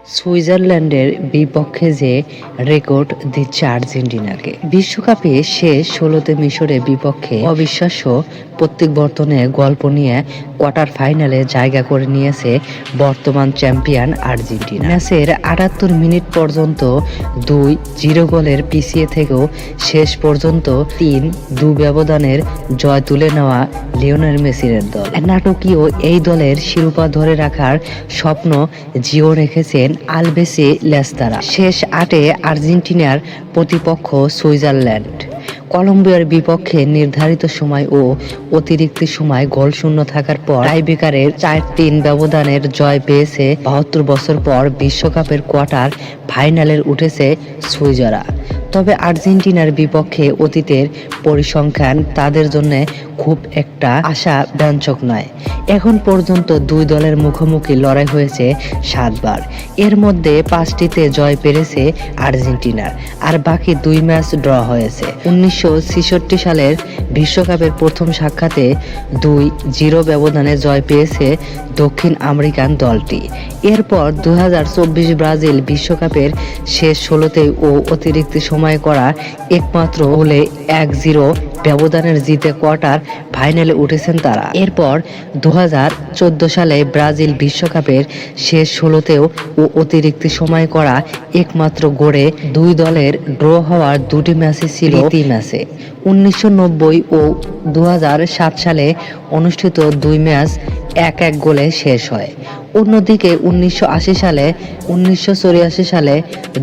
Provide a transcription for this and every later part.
সুইজারল্যান্ডের বিপক্ষে যে রেকর্ড দিচ্ছে আর্জেন্টিনাকে। বিশ্বকাপে শেষ ১৬তে মিশরের বিপক্ষে অবিশ্বাস্য প্রত্যাবর্তনে গল্প নিয়ে কোয়ার্টার ফাইনালে জায়গা করে নিয়েছে বর্তমান চ্যাম্পিয়ন আর্জেন্টিনা। ম্যাচের ৭৮ মিনিট পর্যন্ত ২-০ গোলের পিছিয়ে থেকেও শেষ পর্যন্ত ৩-২ ব্যবধানের জয় তুলে নেওয়া লিওনেল মেসির দল। নাটকীয় এই দলের শিরোপা ধরে রাখার স্বপ্ন জিও রেখেছেন আলবেসে লেস্তারা। শেষ ৮-এ আর্জেন্টিনার প্রতিপক্ষ সুইজারল্যান্ড। কলম্বিয়ার বিপক্ষে নির্ধারিত সময় ও অতিরিক্ত সময় গোলশূন্য থাকার পর টাইব্রেকারের ৪-৩ ব্যবধানের জয় পেয়েছে। ৭২ বছর পর বিশ্বকাপের কোয়ার্টার ফাইনালে উঠেছে সুইজাররা। তবে আর্জেন্টিনার বিপক্ষে অতীতের পরিসংখ্যান তাদের জন্য খুব একটা আশাব্যঞ্জক নয়। এখন পর্যন্ত দুই দলের মুখোমুখি লড়াই হয়েছে ৭ বার। এর মধ্যে ৫টিতে জয় পেয়েছে আর্জেন্টিনার, আর বাকি ২ ম্যাচ ড্র হয়েছে। ১৯৬৬ সালের বিশ্বকাপের প্রথম সাক্ষাতে ২-০ ব্যবধানে জয় পেয়েছে দক্ষিণ আমেরিকান দলটি। এরপর ২০২৪ ব্রাজিল বিশ্বকাপের শেষ ১৬তে ও অতিরিক্ত সময় করা একমাত্র হলে ১-০ ব্যবধানের জিতে কোয়ার্টার ফাইনালে উঠেছেন তারা। এরপর ২০১৪ সালে ব্রাজিল বিশ্বকাপের শেষ ১৬তেও ও অতিরিক্ত সময় করা একমাত্র গড়ে দুই দলের ড্র হওয়ার ২টি ম্যাচই ছিল প্রীতি ম্যাচে। ১৯৯০ ও ২০০৭ সালে অনুষ্ঠিত ২ ম্যাচ ১-১ গোলে শেষ হয়। অন্যদিকে ১৯৮০ সালে, ১৯৮৪ সালে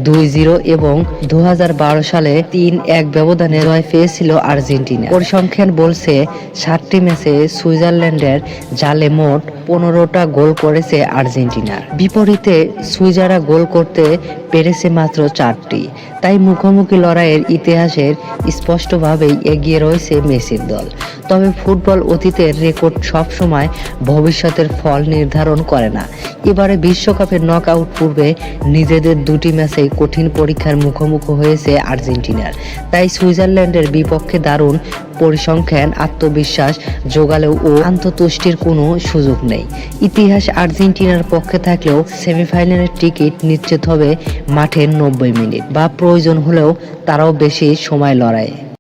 ২-০ এবং ২০১২ সালে ৩-১ ব্যবধানে জয় পেয়েছিল আর্জেন্টিনা। পরিসংখ্যান বলছে ৭টি ম্যাচে সুইজারল্যান্ডের জালে মোট ১৫টা গোল করেছে আর্জেন্টিনার বিপরীতে সুইজাররা গোল করতে পেরেছে মাত্র ৪টি। তাই মুখোমুখি লড়াইয়ের ইতিহাসের স্পষ্টভাবেই এগিয়ে রয়েছে মেসির দল। তবে ফুটবল অতীতের রেকর্ড সবসময় ভবিষ্যতের ফল নির্ধারণ করে না। এবারে বিশ্বকাপের নকআউট পর্বে নিজেদের ২টি ম্যাচেই কঠিন পরীক্ষার মুখোমুখি হয়েছে আর্জেন্টিনার। তাই সুইজারল্যান্ডের বিপক্ষে দারুণ পরিসংখ্যান আত্মবিশ্বাস জোগালেও ও আত্মতুষ্টির কোনো সুযোগ নেই। ইতিহাস আর্জেন্টিনার পক্ষে থাকলেও সেমিফাইনালের টিকিট নিশ্চিত হবে মাঠের ৯০ মিনিট বা প্রয়োজন হলেও তারাও বেশি সময় লড়াই।